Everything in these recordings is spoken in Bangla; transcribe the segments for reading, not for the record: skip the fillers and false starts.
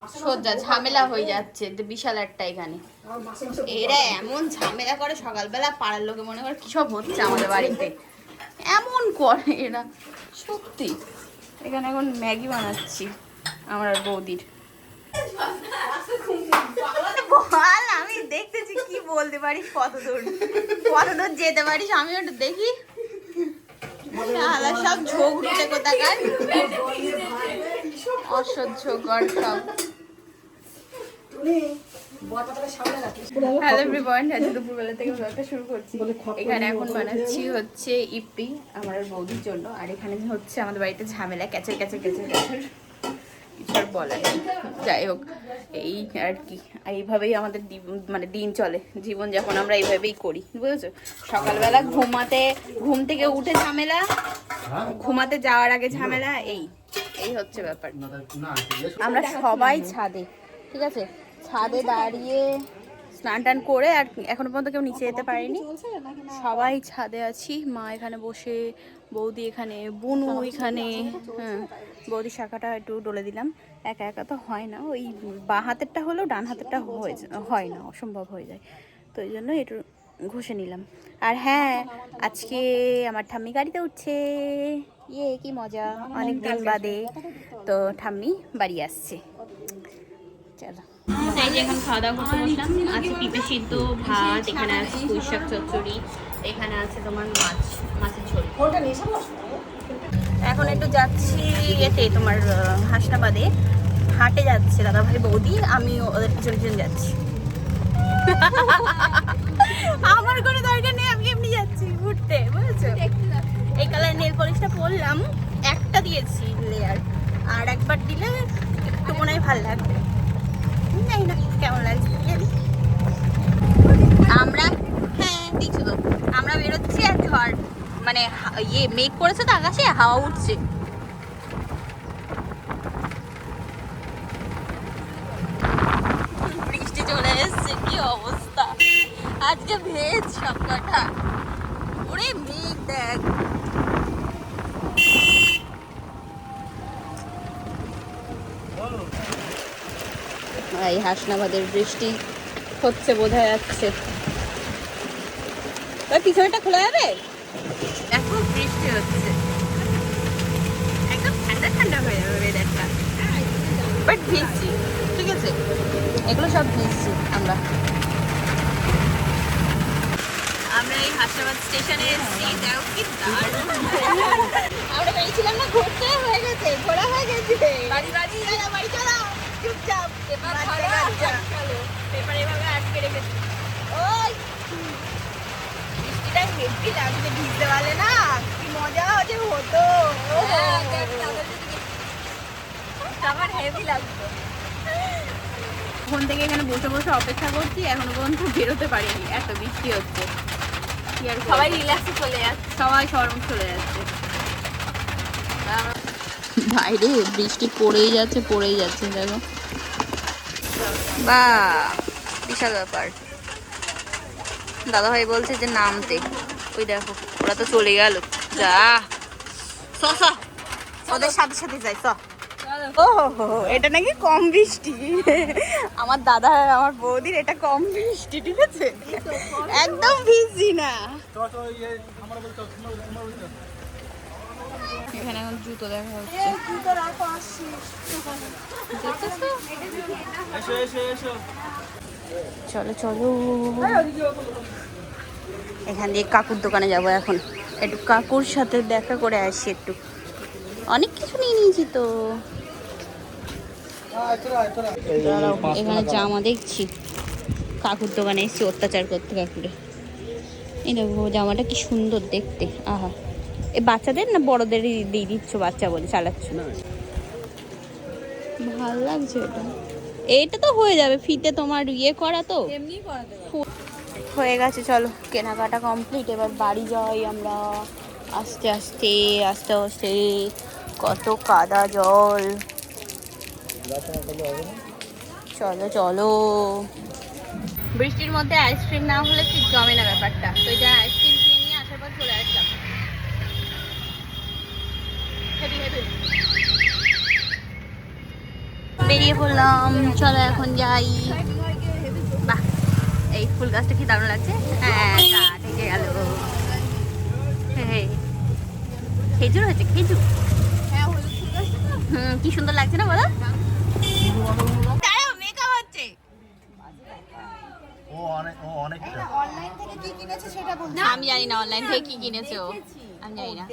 সোজা ঝামেলা হয়ে যাচ্ছে বিশাল একটা এখানে। এরা এমন ঝামেলা করে সকালবেলা, পাড়ার লোকে মনে করে কি সব হচ্ছে আমাদের বাড়িতে, এমন করে এরা সত্যি। এখানে এখন ম্যাগি বানাচ্ছি আমার আর বৌদির। বল, আমি দেখতেছি কি বলতে পারিস, কতদূর যেতে পারিস আমি ওটা দেখি। সব ঝোঁক উঠে কোথাকার, অসহ্যকর সব। হ্যালো এভরিওয়ান, আজ দুপুরবেলা থেকে ব্লগটা শুরু করছি। এখানে এখন বানাচ্ছি হচ্ছে ইপি আমার বৌদির জন্য, আর এখানে হচ্ছে আমাদের বাড়িতে ঝামেলা, ক্যাচের ক্যাচের ক্যাচের ক্যাচের, কিছু আর বলার নেই। যাই হোক, এই আর কি, এইভাবেই আমাদের মানে দিন চলে, জীবনযাপন আমরা এইভাবেই করি, বুঝেছো? সকালবেলা ঘুম থেকে উঠে ঝামেলা, ঘুমাতে যাওয়ার আগে ঝামেলা, এই হচ্ছে ব্যাপার। আমরা সবাই ছাদে, ঠিক আছে, ছাদে দাঁড়িয়ে স্নান টান করে, আর এখনো পর্যন্ত কেউ নিচে যেতে পারেনি, সবাই ছাদে আছি। মা এখানে বসে, বৌদি এখানে, বুনু এখানে। হ্যাঁ, বৌদির শাখাটা একটু ডলে দিলাম, একা একা তো হয় না, ওই বাঁ হাতেরটা হলেও ডান হাতেরটা হয় না, অসম্ভব হয়ে যায়, তো এই জন্য একটু ঘষে নিলাম। আর হ্যাঁ, আজকে আমার ঠাম্মি গাড়িতে উঠছে, কি মজা, অনেক দিন বাদে তো ঠাম্মি বাড়ি আসছে। চলো, এই যে এখন খাওয়া দাওয়া করতে বসলাম। আছে পিঁপে সিদ্ধ, ভাত, এখানে আছে পুঁই শাক চচ্চড়ি, এখানে আছে তোমার মাছের ঝোল। এখন একটু যাচ্ছি এতে তোমার হাসনাবাদে, হাটে যাচ্ছে দাদা ভাই বৌদি, আমি ওদের পিছন পিছন যাচ্ছি। আমার কোনো দরকার নেই, আমি এমনি যাচ্ছি ঘুরতে, বুঝেছো? এই কালার নেল পলিশটা পরলাম, একটা দিয়েছি লেয়ার, আর একবার দিলে একটু মনে হয় ভালো লাগবে, জানি না কেমন লাগছে। আমরা, হ্যাঁ দেখছো তো, আমরা বেরোচ্ছি আর ঝড়, মানে মেঘ করেছে তো আকাশে, হাওয়া উঠছে। বৃষ্টি চলে এসছে, কি অবস্থা আজকে, ভেজ সব কটা, ওরে মেঘ দেখ। এই হাসনাবাদের বৃষ্টি হচ্ছে, বোঝা যাচ্ছে। পিছনটা খোলা যাবে, এখন বৃষ্টি হচ্ছে, একদম ঠান্ডা ঠান্ডা হয়ে যাবে ওয়েদারটা, বাট ভিজছি, ঠিক আছে, এগুলো সব ভিজছি আমরা। এই হাসনাবাদ স্টেশনে এসেছি, দেখো কি দারুণ। আমরা বেরিয়েছিলাম না ঘুরতে, হয়ে গেছে, ঘোরা হয়ে গেছে, বাড়ি চলো চুপচাপ, পেপার এভাবে আটকে রেখেছি। ওই বৃষ্টিটা হেভি লাগছে, ভিজতে পারলে না কি মজা হতো, আমার হেভি লাগতো। ওখান থেকে এখানে বসে বসে অপেক্ষা করছি, এখনো পর্যন্ত বেরোতে পারিনি, এত বৃষ্টি হচ্ছে। সবাই রিল্যাক্সে চলে যাচ্ছে, সবাই শরম চলে যাচ্ছে বাইরে, বৃষ্টি পড়েই যাচ্ছে দেখো, বা বিশাল ব্যাপার। দাদা ভাই বলছে যে নামতে, ওই দেখো ওরা তো চলে গেল, যা ওদের সাথে সাথে যাই। ও হো, এটা নাকি কম বৃষ্টি, আমার দাদা আর আমার বৌদির এটা কম বৃষ্টি, ঠিক আছে, একদম ভিজছি না। এখানে এখন জুতো দেখা হচ্ছে, চলো চলো, এখান দিয়ে কাকুর দোকানে যাবো এখন, একটু কাকুর সাথে দেখা করে আসি, একটু অনেক কিছু নিয়ে নিয়েছি তো। এখানে জামা দেখছি, কাকুর দোকানে এসেছি অত্যাচার করতে কাকুরে। এই দেখো জামাটা কি সুন্দর দেখতে, আহা, এই বাচ্চাদের না বড়দেরই দিয়ে দিচ্ছ, বাচ্চা বলে চালাচ্ছ, ভাল লাগছে এটা। এইটা তো হয়ে যাবে ফিতে, তোমার করা তো হয়ে গেছে। চলো কেনাকাটা কমপ্লিট, এবার বাড়ি যাই আমরা আস্তে আস্তে আস্তে আস্তে। কত কাদা জল, চলো চলো। বৃষ্টির মধ্যে আইসক্রিম না হলে ঠিক জমে না ব্যাপারটা, তো এটা আইসক্রিম কিনে নিয়ে আসার পর চলে আসলাম। বেরিয়ে পড়লাম, চলো এখন যাই। বাহ, এই ফুল গাছটা কি দারুণ লাগছে। হ্যাঁ, ঢেকে গেল। খেজুর হয়েছে, খেজুর। কি সুন্দর লাগছে না বলো? মেকআপ হচ্ছে। আমি জানি না অনলাইন থেকে কি কিনেছো, আমি জানি না।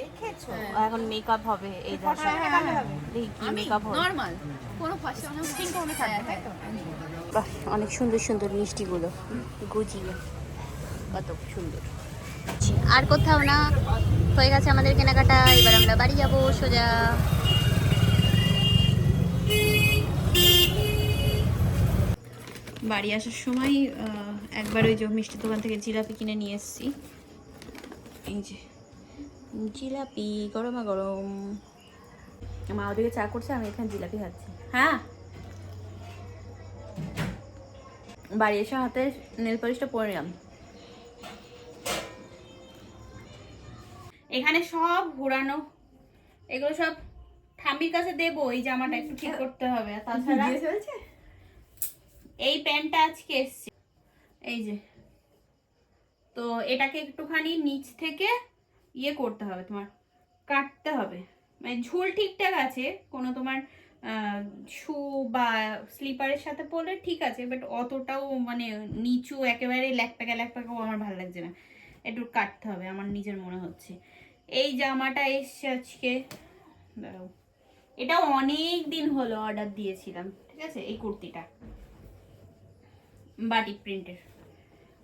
এখন মেকআপ হবে, এই দেখি কি মেকআপ হবে। নরমাল কোনো বাহ, অনেক সুন্দর সুন্দর মিষ্টিগুলো গুজিয়ে, কত সুন্দর। আর কোথাও না, হয়ে গেছে আমাদের কেনাকাটা। এবার আমরা বাড়ি যাবো সোজা। বাড়ি আসার সময় একবার ওই যে মিষ্টির দোকান থেকে জিলাপি কিনে নিয়ে এসেছি। এই যে জিলাপি গরমা গরম। মা ওদিকে চা করছে, আমি এখানে জিলাপি খাচ্ছি। হ্যাঁ, বাড়ি এসে হাতে নেল পলিশটা পরলাম। এখানে সব ঘোরানো, এগুলো সব ঠাম্মির কাছে দেবো। এই জামাটা একটু ঠিক করতে হবে। তাছাড়া এই প্যান্টটা আজকে এসছে, এই যে, তো এটাকে একটুখানি নিচ থেকে ইয়ে করতে হবে, তোমার কাটতে হবে। মানে ঝুল ঠিকঠাক আছে, কোনো তোমার শু বা স্লিপারের সাথে পরলে ঠিক আছে, বাট অতটাও মানে নিচু একেবারে ল্যাকপ্যাকা ল্যাকপ্যাকাও আমার ভালো লাগছে না, একটু কাটতে হবে আমার নিজের মনে হচ্ছে। এই জামাটা এসছে আজকে, দাঁড়াও, এটাও অনেক দিন হলো অর্ডার দিয়েছিলাম, ঠিক আছে। এই কুর্তিটা বাটিক প্রিন্টের,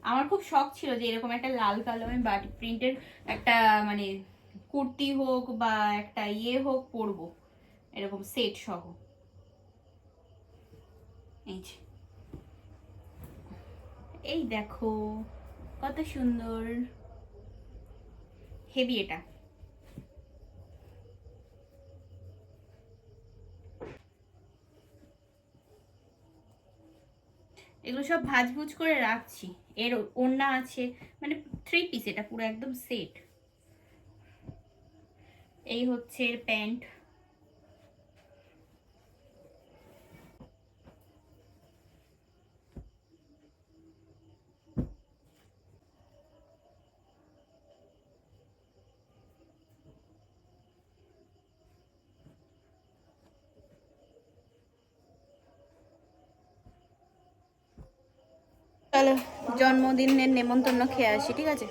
আমার খুব শখ ছিল যে এরকম একটা লাল কালো আমি বাটিক প্রিন্টের একটা মানে কুর্তি হোক বা একটা ইয়ে হোক পরবো, এরকম সেট সহ। এই দেখো কত সুন্দর, হেভি এটা। এগুলো সব ভাজভুজ করে রাখছি। এর ওড়না আছে, মানে 3 পিস, এটা পুরো একদম সেট। এই হচ্ছে এর প্যান্ট। চলো জন্মদিনের নেমন্তন্ন খেয়ে আসি, ঠিক আছে।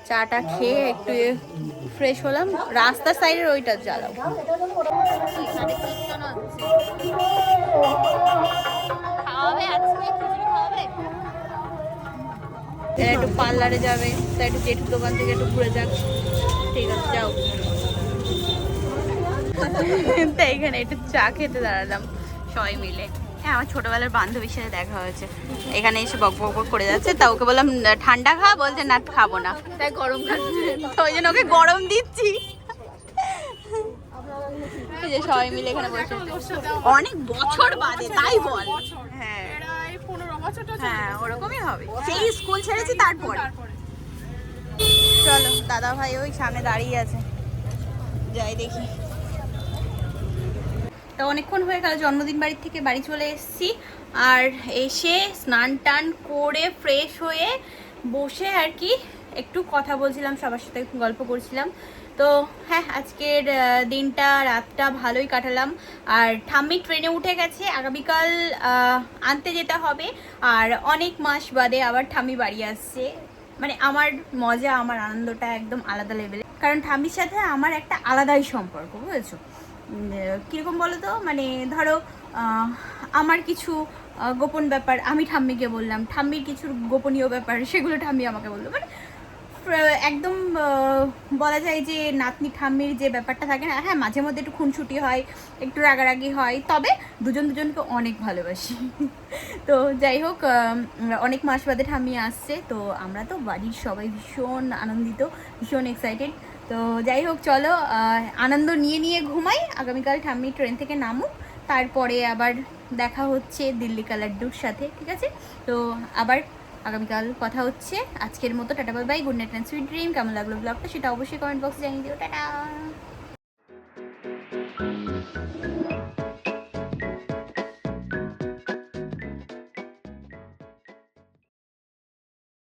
চাটা খেয়ে একটু ফ্রেশ হলাম, রাস্তার সাইডের ওইটা জ্বালাও। একটু পার্লারে যাবে, তাই একটু জেঠুর দোকান থেকে একটু ঘুরে যাক। ঠিক আছে, যাও। তাই এখানে একটু চা খেতে দাঁড়ালাম সবাই মিলে। হ্যাঁ, আমার ছোটবেলার বান্ধবীর সাথে দেখা হয়েছে, এখানে এসে বক বক বক করে যাচ্ছে। তা ওকে বললাম ঠান্ডা খা, বলছে না খাবো না, তাই গরম খাচ্ছে, ওই জন্য ওকে গরম দিচ্ছি। এই যে সবাই মিলে এখানে বসে, অনেক বছর বাদে, তাই বল। হ্যাঁ, হ্যাঁ, ওরকমই হবে, সেই স্কুল ছেড়েছি তারপর। চলো, দাদা ভাই ওই সামনে দাঁড়িয়ে আছে, যাই দেখি। তো অনেকক্ষণ হয়ে গেল জন্মদিন বাড়ির থেকে বাড়ি চলে এসেছি, আর এসে স্নান টান করে ফ্রেশ হয়ে বসে আর কি একটু কথা বলছিলাম, সবার সাথে গল্প করছিলাম। তো হ্যাঁ, আজকের দিনটা রাতটা ভালোই কাটালাম। আর ঠাম্মি ট্রেনে উঠে গেছে, আগামীকাল আনতে যেতে হবে। আর অনেক মাস বাদে আবার ঠাম্মি বাড়ি আসছে, মানে আমার মজা, আমার আনন্দটা একদম আলাদা লেভেলে। কারণ ঠাম্মির সাথে আমার একটা আলাদাই সম্পর্ক, বুঝেছো। কীরকম বলো তো, মানে ধরো আমার কিছু গোপন ব্যাপার আমি ঠাম্মিকে বললাম, ঠাম্মির কিছু গোপনীয় ব্যাপার সেগুলো ঠাম্মি আমাকে বললো, মানে একদম বলা যায় যে নাতনি ঠাম্মির যে ব্যাপারটা থাকে না। হ্যাঁ, মাঝে মধ্যে একটু খুনসুটি হয়, একটু রাগারাগি হয়, তবে দুজন দুজনকে অনেক ভালোবাসি। তো যাই হোক, অনেক মাস বাদে ঠাম্মি আসছে, তো আমরা তো বাড়ির সবাই ভীষণ আনন্দিত, ভীষণ এক্সাইটেড। তো যাই হোক, চলো আনন্দ নিয়ে নিয়ে ঘুমাই। আগামীকাল ঠাম্মি ট্রেন থেকে নামুক, তারপরে আবার দেখা হচ্ছে দিল্লি কা লাড্ডুর সাথে, ঠিক আছে। তো আবার আগামীকাল কথা হচ্ছে। আজকের মতো tata bye bye, good night and sweet dream. কেমন লাগলো ব্লগটা সেটা অবশ্যই কমেন্ট বক্সে জানিয়ে দিও। টাটা।